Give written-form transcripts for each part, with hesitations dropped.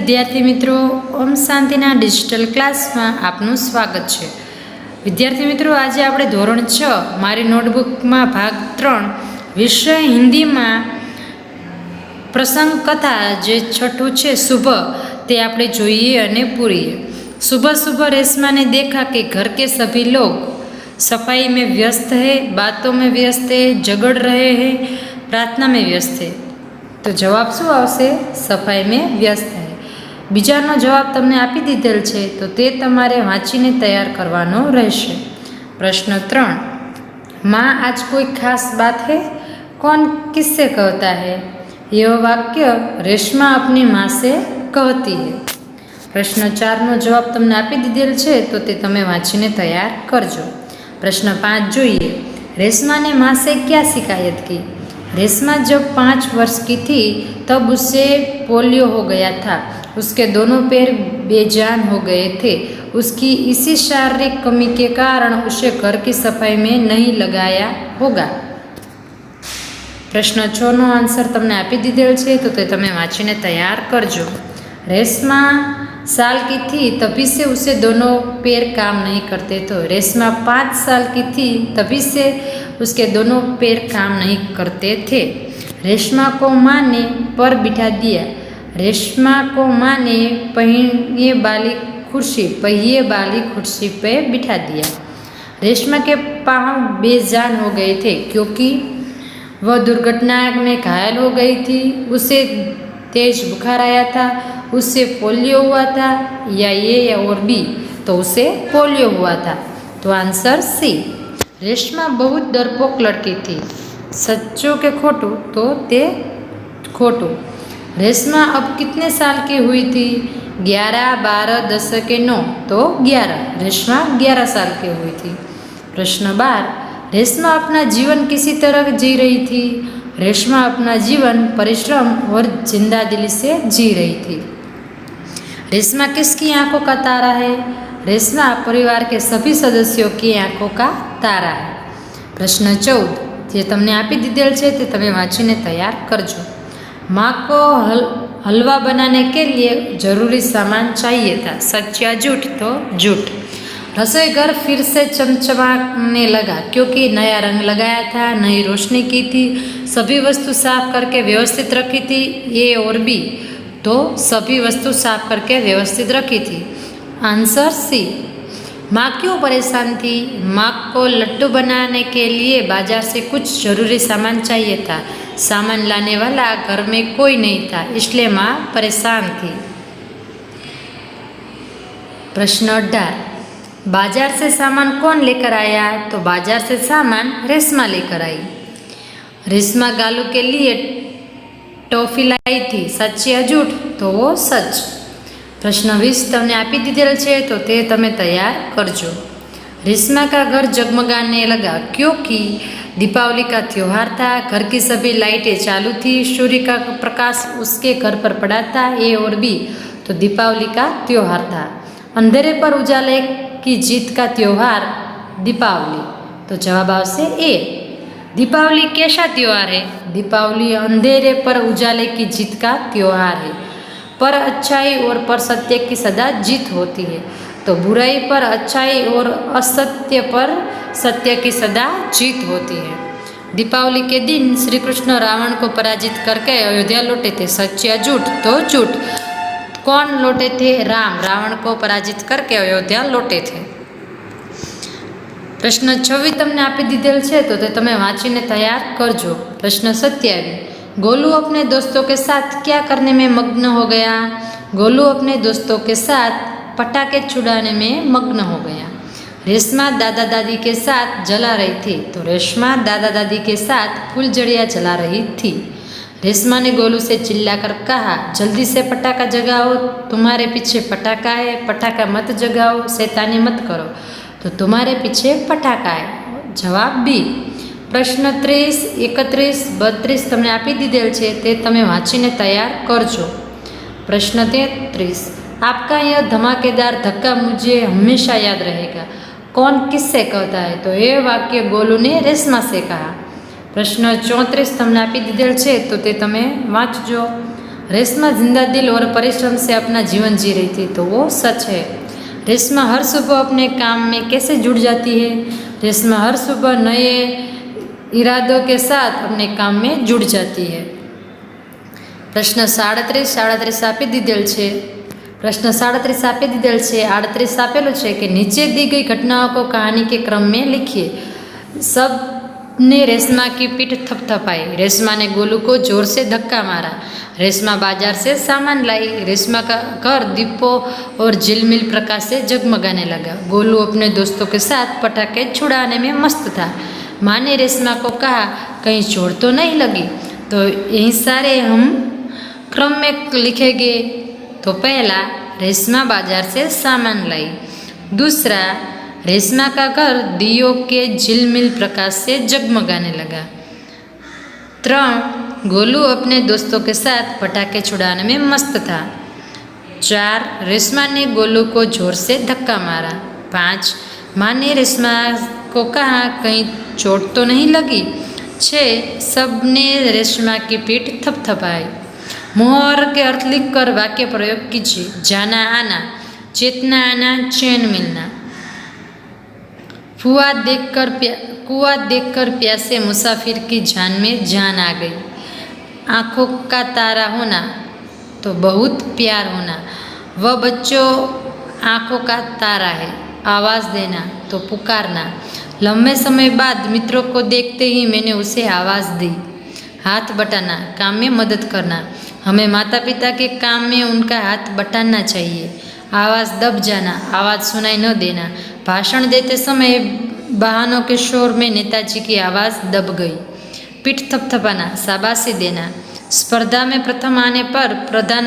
વિદ્યાર્થી મિત્રો, ઓમ શાંતિના ડિજિટલ ક્લાસમાં આપનું સ્વાગત છે. વિદ્યાર્થી મિત્રો, આજે આપણે ધોરણ 6 મારી નોટબુકમાં ભાગ 3 વિષય હિન્દીમાં પ્રસંગ કથા જે છઠ્ઠું છે શુભ, તે આપણે જોઈએ અને પૂરીએ. सुबह सुबह रेशमा ने देखा कि घर के सभी लोग सफाई में व्यस्त है, बातों में व्यस्त है, झगड़ रहे हैं, प्रार्थना में व्यस्त है. तो जवाब શું આવશે? સફાઈ में વ્યસ્ત है. બીજાનો જવાબ તમને આપી દીધેલ છે, તો તે તમારે વાંચીને તૈયાર કરવાનો રહેશે. પ્રશ્ન 3, माँ आज कोई खास बात है? कौन किससे कहता है? यह वाक्य रेशमा अपनी माँ से कहती है. પ્રશ્ન 4નો જવાબ તમને આપી દીધેલ છે, તો તે તમે વાંચીને તૈયાર કરજો. प्रश्न 5 જોઈએ. रेशमा ने माँ से क्या शिकायत की? रेशमा जब 5 वर्ष की थी तब उसे पोलियो हो गया था. उसके दोनों पैर बेजान हो गए थे. उसकी इसी शारीरिक कमी के कारण उसे घर की सफाई में नहीं लगाया होगा. प्रश्न 6નો आंसर તમને આપી દીધેલ છે, તો તે તમે વાંચીને તૈયાર કરજો. रेशमा साल की थी तभी से उसे दोनों पैर काम नहीं करते. तो रेशमा 5 साल की थी तभी से उसके दोनों पैर काम नहीं करते थे. रेशमा को माँ ने पर बिठा दिया. रेशमा को माँ ने पहिए वाली कुर्सी पे बिठा दिया. रेशमा के पाँव बेजान हो गए थे क्योंकि वह दुर्घटना में घायल हो गई थी. उसे तेज बुखार आया था. उससे पोलियो हुआ था. या ये या और बी? तो उसे पोलियो हुआ था. तो आंसर सी. रेशमा बहुत डरपोक लड़की थी. सच्चो के खोटो? तो ते खोटो. रेशमा अब कितने साल की हुई थी? 11, 12, 10 के 9? तो 11. रेशमा 11 साल की हुई थी. प्रश्न 12, रेशमा अपना जीवन किसी तरह जी रही थी? रेशमा अपना जीवन परिश्रम और जिंदा दिली से जी रही थी. रेशमा किसकी आंखों का तारा है? रेशमा परिवार के सभी सदस्यों की आंखों का तारा है. प्रश्न 14 જે તમને આપી દીધેલ છે, તે તમે વાંચીને તૈયાર કરજો. माँ को हलवा बनाने के लिए जरूरी सामान चाहिए था. सच या झूठ? तो झूठ. रसोई घर फिर से चमचमाने लगा क्योंकि नया रंग लगाया था, नई रोशनी की थी, सभी वस्तु साफ करके व्यवस्थित रखी थी. ए और बी? तो सभी वस्तु साफ करके व्यवस्थित रखी थी. Answer C. माँ क्यों परेशान थी? माँ को लड्डू बनाने के लिए बाजार से कुछ जरूरी सामान चाहिए था. सामान लाने वाला घर में कोई नहीं था, इसलिए माँ परेशान थी. प्रश्न 18, बाजार से सामान कौन लेकर आया? तो बाजार से सामान रेशमा लेकर आई. रेशमा गालू के लिए टॉफी लाई थी. सच या झूठ? तो वो सच. प्रश्न 20 તમને આપી દીધેલ છે, તો તે તમે તૈયાર કરજો. रेशमा का घर जगमगाने लगा क्योंकि दीपावली का त्योहार था. घर की सभी लाइटें चालू थी. सूर्य का प्रकाश उसके घर पर पड़ा था. ए और बी? तो दीपावली का त्योहार था. अंधेरे पर उजाले की जीत का त्योहार दीपावली. तो जवाब आवશે ए. दीपावली कैसा त्योहार है? दीपावली अंधेरे पर उजाले की जीत का त्योहार है. पर अच्छाई और पर सत्य की सदा जीत होती है. तो बुराई पर अच्छाई और असत्य पर सत्य की सदा जीत होती है. दीपावली के दिन श्री कृष्ण रावण को पराजित करके अयोध्या लौटे थे. सच या झूठ? तो झूठ. कौन लौटे थे? राम रावण को पराजित करके अयोध्या लौटे थे. प्रश्न 26 તમને આપી દીધેલ છે, તો તે તમે વાંચીને તૈયાર કરજો. प्रश्न 27, गोलू अपने दोस्तों के साथ क्या करने में मग्न हो गया? गोलू अपने दोस्तों के साथ पटाखे छुड़ाने में मग्न हो गया. रेशमा दादा दादी के साथ जला रही थी. तो रेशमा दादा दादी के साथ फुलझड़ियाँ जला रही थी. रेशमा ने गोलू से चिल्लाकर कहा, जल्दी से पटाखा जगाओ, तुम्हारे पीछे पटाखा है, पटाखा मत जगाओ, शैतानी मत करो. तो तुम्हारे पीछे पटाखा है. जवाब बी. પ્રશ્ન 30, 31, 32 તમને આપી દીધેલ છે તે તમે વાંચીને તૈયાર કરજો। प्रश्न 33, आपका यह धमाकेदार धक्का मुझे हमेशा याद रहेगा, कौन किससे कहता है? तो ये वाक्य गोलू ने रेशमा से कहा। प्रश्न 34 તમને આપી દીધેલ છે તો તે તમે વાંચજો। रेशमा जिंदा दिल और परिश्रम से अपना जीवन जी रही थी, तो वो सच है। रेशमा हर सुबह अपने काम में कैसे जुड़ जाती है? रेशमा हर सुबह नए इरादों के साथ अपने काम में जुड़ जाती है। प्रश्न 37 આપી દીધેલ છે। प्रश्न 37 આપી દીધેલ છે। 38 આપેલું છે કે नीचे दी गई घटनाओं को कहानी के क्रम में लिखिए। सब ने रेशमा की पीठ थपथपाई। रेशमा ने गोलू को जोर से धक्का मारा। रेशमा बाजार से सामान लाई। रेशमा का घर दीपों और झिलमिल प्रकाश से जगमगाने लगा। गोलू अपने दोस्तों के साथ पटाखे छुड़ाने में मस्त था। माँ ने रेशमा को कहा, कहीं चोट तो नहीं लगी? तो यही सारे हम क्रम में लिखेंगे। तो पहला, रेशमा बाजार से सामान लाई। दूसरा, रेशमा का घर दियों के झिलमिल प्रकाश से जगमगाने लगा। 3, गोलू अपने दोस्तों के साथ पटाखे छुड़ाने में मस्त था। 4, रेशमा ने गोलू को जोर से धक्का मारा। 5, माँ ने रेशमा को कहा, कहीं चोट तो नहीं लगी? 6, सबने रेशमा की पीठ थपथपाई। मुहावरे के अर्थ लिखकर वाक्य प्रयोग कीजिए। जाना आना, चेतना आना, चैन मिलना। कुआं देखकर प्यासे मुसाफिर की जान में जान आ गई। आँखों का तारा होना तो बहुत प्यार होना। वह बच्चों आँखों का तारा है। आवाज़ देना तो पुकारना। लंबे समय बाद मित्रों को देखते ही मैंने उसे आवाज़ दी। हाथ बटाना, काम में मदद करना। हमें माता पिता के काम में उनका हाथ बटाना चाहिए। आवाज़ दब जाना, आवाज़ सुनाई न देना। भाषण देते समय वाहनों के शोर में नेताजी की आवाज़ दब गई। पीठ थपथपाना, शाबाशी देना। स्पर्धा में प्रथम आने पर प्रधान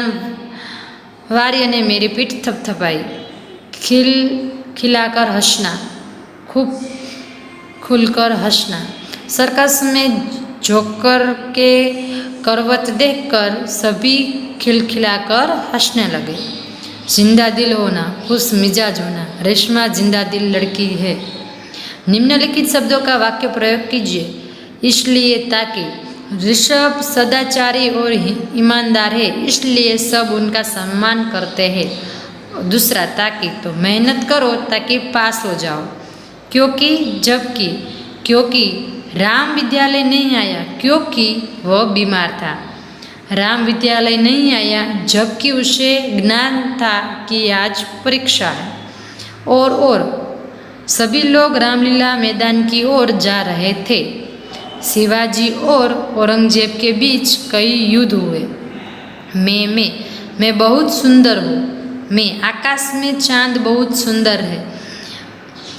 वार्य ने मेरी पीठ थपथपाई। खिलाकर हंसना, खूब खुलकर हंसना। सर्कस में जोकर के करवट देखकर सभी खिलखिलाकर हंसने लगे। जिंदा दिल होना, खुश मिजाज होना। रेशमा जिंदा दिल लड़की है। निम्नलिखित शब्दों का वाक्य प्रयोग कीजिए। इसलिए ताकि ऋषभ सदाचारी और ईमानदार है, इसलिए सब उनका सम्मान करते हैं। दूसरा, ताकि तो मेहनत करो ताकि पास हो जाओ। क्योंकि, जबकि, क्योंकि राम विद्यालय नहीं आया क्योंकि वह बीमार था। राम विद्यालय नहीं आया जबकि उसे ज्ञान था कि आज परीक्षा है। और सभी लोग रामलीला मैदान की ओर जा रहे थे। शिवाजी और औरंगजेब के बीच कई युद्ध हुए। मैं बहुत सुंदर हूँ। मैं आकाश में चांद बहुत सुंदर है।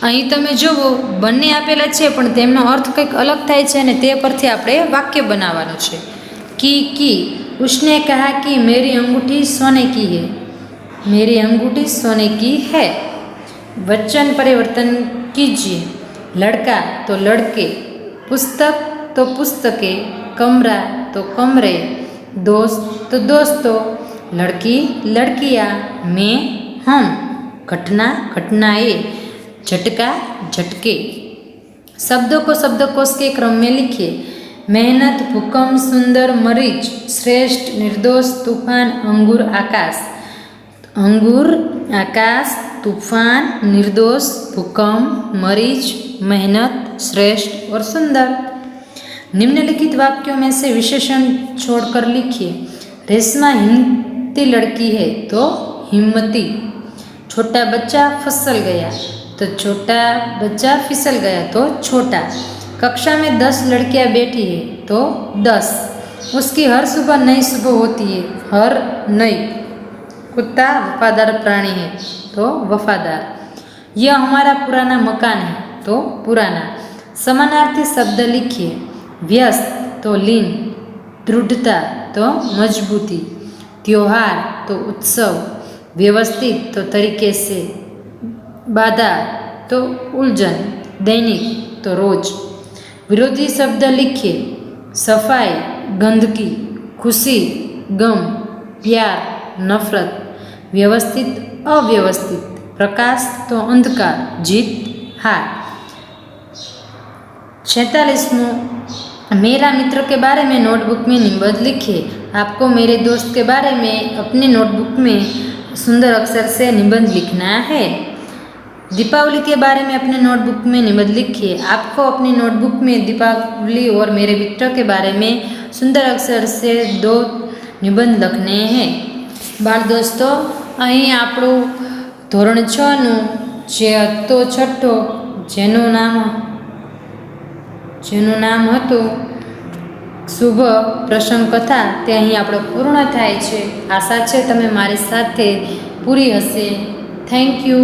અહીં તમે જુઓ બંને આપેલા છે પણ તેમનો અર્થ કંઈક અલગ થાય છે અને તે પરથી આપણે વાક્ય બનાવવાનું છે। की उसने कहा कि मेरी अंगूठी सोने की है। मेरी अंगूठी सोने की है। वचन परिवर्तन कीजिए। लड़का तो लड़के, पुस्तक तो पुस्तकें, कमरा तो कमरे, दोस्त तो दोस्तों, लड़की लड़कियाँ, मैं हम, घटना घटनाएँ, झटका झटके। शब्दों को शब्दकोश के क्रम में लिखिए। मेहनत, भूकंप, सुंदर, मरीज, श्रेष्ठ, निर्दोष, तूफान, अंगूर, आकाश। अंगूर, आकाश, तूफान, निर्दोष, भूकंप, मरीज, मेहनत, श्रेष्ठ और सुंदर। निम्नलिखित वाक्यों में से विशेषण छोड़कर लिखिए। रेशमा हिम्मती लड़की है तो हिम्मती। छोटा बच्चा फिसल गया तो छोटा बच्चा फिसल गया तो छोटा। कक्षा में 10 लड़कियां बैठी है तो 10। उसकी हर सुबह नई सुबह होती है। हर नई। कुत्ता वफादार प्राणी है तो वफादार। यह हमारा पुराना मकान है तो पुराना। समानार्थी शब्द लिखिए। व्यस्त तो लीन, दृढ़ता तो मजबूती, त्योहार तो उत्सव, व्यवस्थित तो तरीके से, बाधा तो उलझन, दैनिक तो रोज। विरोधी शब्द लिखिए। सफाई, गंदगी, खुशी, गम, प्यार, नफरत, व्यवस्थित, अव्यवस्थित, प्रकाश तो अंधकार, जीत, हार। 46वां, मेरा मित्र के बारे में नोटबुक में निबंध लिखिए। आपको मेरे दोस्त के बारे में अपने नोटबुक में सुंदर अक्षर से निबंध लिखना है। दीपावली के बारे में अपने नोटबुक में निबंध लिखिए। आपको अपनी नोटबुक में दीपावली और मेरे मित्र के बारे में सुंदर अक्षर से 2 નિબંધ લખને હે। બાળ દોસ્તો, અહીં આપણું ધોરણ 6નું જે હતો છઠ્ઠો, જેનું નામ હતું શુભ પ્રસંગ કથા, તે અહીં આપણે પૂર્ણ થાય છે। આશા છે તમે મારી સાથે પૂરી હશે। Thank you.